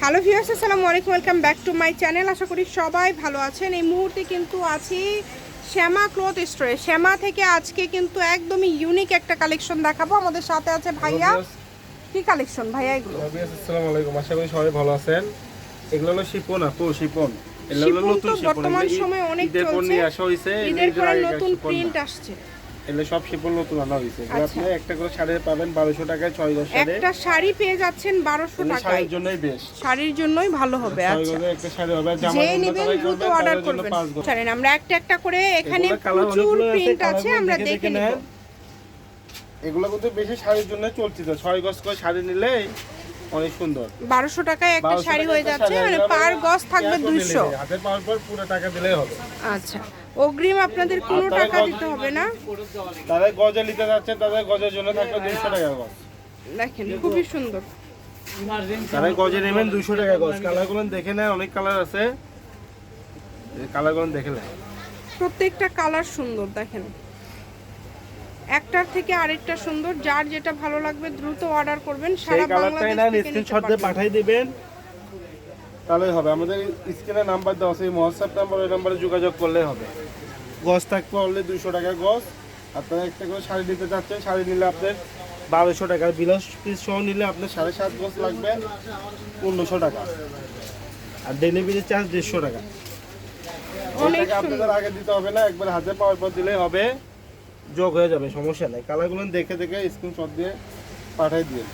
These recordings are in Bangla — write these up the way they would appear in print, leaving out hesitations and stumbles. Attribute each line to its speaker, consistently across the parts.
Speaker 1: হ্যালো ভিউয়ার্স, আসসালামু আলাইকুম, welcome back to my channel. আশা করি সবাই ভালো আছেন। এই মুহূর্তে কিন্তু আছি শ্যামা ক্লথ স্টোরে। শ্যামা থেকে আজকে কিন্তু একদমই ইউনিক একটা কালেকশন দেখাবো। আমাদের সাথে আছে ভাইয়া। কি কালেকশন ভাইয়া এগুলো?
Speaker 2: আসসালামু আলাইকুম, আশা করি সবাই ভালো আছেন। এগুলো হলো শিপন, আপু শিপন। এগুলো হলো নতুন শিপন,
Speaker 1: বর্তমান সময় অনেক চলছে।
Speaker 2: আসা হইছে,
Speaker 1: ঈদের পরে নতুন প্রিন্ট আসছে।
Speaker 2: এগুলো সব শিপন নতুন আনা হইছে। আপনি একটা করে শাড়ি পাবেন 1200 টাকায়, 6 শাড়ি।
Speaker 1: একটা শাড়ি পেয়ে যাচ্ছেন 1200 টাকায়।
Speaker 2: শাড়ির জন্যই বেস্ট,
Speaker 1: শাড়ির জন্যই ভালো হবে। আচ্ছা,
Speaker 2: একটা শাড়ি হবে, জামা
Speaker 1: যে নেবেন দ্রুত অর্ডার করবেন। চলেন আমরা একটা একটা করে, এখানে প্রচুর প্রিন্ট আছে, আমরা দেখে নেব।
Speaker 2: এগুলো কিন্তু বেশি শাড়ির জন্য চলছে। 6 গজ করে শাড়ি নিলে অনেক সুন্দর।
Speaker 1: 1200 টাকায় একটা শাড়ি হয়ে যাচ্ছে, মানে পার গজ থাকবে 200।
Speaker 2: হাতে পাওয়ার পর পুরো টাকা দিলেই হবে।
Speaker 1: আচ্ছা, অগ্রিম আপনাদের কোনো টাকা দিতে হবে না।
Speaker 2: তারা গজে নিতে যাচ্ছেন, তাদের গজের জন্য থাকবে 200 টাকা গজ।
Speaker 1: দেখেন খুবই সুন্দর।
Speaker 2: তারা গজে নেবেন 200 টাকা গজ। কালারগুলো দেখে নেয়, অনেক কালার আছে, কালারগুলো দেখে নেয়।
Speaker 1: প্রত্যেকটা কালার সুন্দর, দেখেন একটার থেকে আরেকটা সুন্দর। যার যেটা ভালো লাগবে দ্রুত অর্ডার করবেন। সারা বাংলাদেশ থেকে
Speaker 2: স্ক্রিনশট দিয়ে পাঠিয়ে দিবেন, তাহলেই হবে। আমাদের স্ক্রিনে নাম্বার দেওয়া আছে, এই হোয়াটসঅ্যাপ নাম্বার, ওই নাম্বারে যোগাযোগ করলেই হবে। গজ থাকবে অনলি 200 টাকা গজ। আপনারা একটা করে শাড়ি নিতে চাচ্ছেন, শাড়ি নিলে আপনার 1200 টাকা। বিলাস পিস সহ নিলে আপনার 7.5 গজ লাগবে 1500 টাকা, আর ডেলিভারি চার্জ 150 টাকা।
Speaker 1: অনেক
Speaker 2: আপনাদের আগে দিতে হবে না, একবার হাতে পাওয়ার পর দিলেই হবে, যোগ হয়ে যাবে, সমস্যা নেই। কালারগুলো দেখে দেখে স্ক্রিনশট দিয়ে পাঠিয়ে দিন।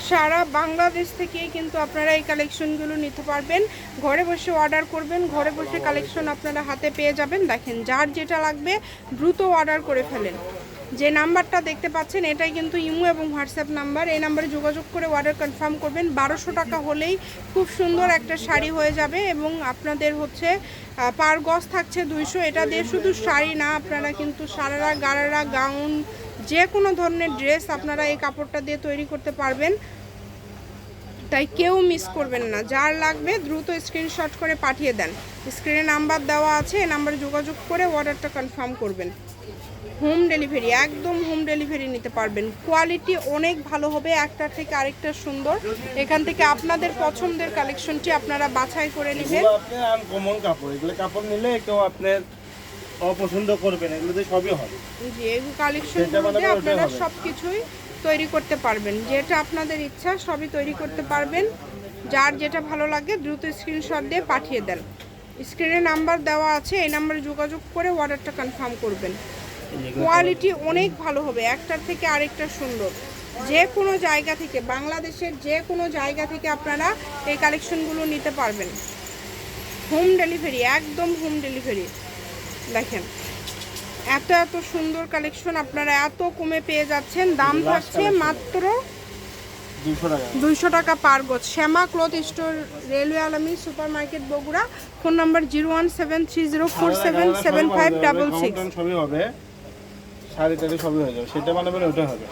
Speaker 1: সারা বাংলাদেশ থেকে কিন্তু আপনারা এই কালেকশনগুলো নিতে পারবেন। ঘরে বসে অর্ডার করবেন, ঘরে বসে কালেকশন আপনারা হাতে পেয়ে যাবেন। দেখেন যার যেটা লাগবে দ্রুত অর্ডার করে ফেলেন। যে নাম্বারটা দেখতে পাচ্ছেন এটাই কিন্তু ইমো এবং হোয়াটসঅ্যাপ নাম্বার। এই নাম্বারে যোগাযোগ করে অর্ডার কনফার্ম করবেন। 1200 টাকা হলেই খুব সুন্দর একটা শাড়ি হয়ে যাবে, এবং আপনাদের হচ্ছে পার গজ থাকছে 200। এটা দিয়ে শুধু শাড়ি না, আপনারা কিন্তু সারারা, গারারা, গাউন, যে কোনো ধরনের ড্রেস আপনারা এই কাপড়টা দিয়ে তৈরি করতে পারবেন। তাই কেউ মিস করবেন না। যার লাগবে দ্রুত স্ক্রিনশট করে পাঠিয়ে দেন। স্ক্রিনে নাম্বার দেওয়া আছে, এই নাম্বারে যোগাযোগ করে অর্ডারটা কনফার্ম করবেন। হোম ডেলিভারি, একদম হোম ডেলিভারি নিতে পারবেন। কোয়ালিটি অনেক ভালো হবে, একটা থেকে আরেকটা সুন্দর। এখান থেকে আপনাদের পছন্দের কালেকশনটি আপনারা বাছাই করে নেবেন।
Speaker 2: আপনি আনকমন কাপড়, এগুলো কাপড় নিলে কেউ আপনার অপছন্দ করবেন, এগুলোতে সবই হবে।
Speaker 1: জি, এই কালেকশনগুলোতে আপনারা সব কিছুই তৈরি করতে পারবেন। যেটা আপনাদের ইচ্ছা সবই তৈরি করতে পারবেন। যার যেটা ভালো লাগে দ্রুত স্ক্রিনশট দিয়ে পাঠিয়ে দেন। স্ক্রিনে নাম্বার দেওয়া আছে, এই নাম্বারে যোগাযোগ করে অর্ডারটা কনফার্ম করবেন। কোয়ালিটি অনেক ভালো হবে, একটার থেকে আরেকটা সুন্দর। যে কোনো জায়গা থেকে, বাংলাদেশের যে কোনো জায়গা থেকে আপনারা এই কালেকশনগুলো নিতে পারবেন। হোম ডেলিভারি, একদম হোম ডেলিভারি। দেখেন এত এত সুন্দর কালেকশন আপনারা এত কমে পেয়ে যাচ্ছেন। দাম থাকছে মাত্র 200 টাকা পার গজ। Shyama cloth store, railway Alami super market, Bogura. Phone number 01730477566।
Speaker 2: সবই হবে, শাড়ি টাড়ি সবই হয়ে যাবে, সেটা বানাবেন ওটা হবে।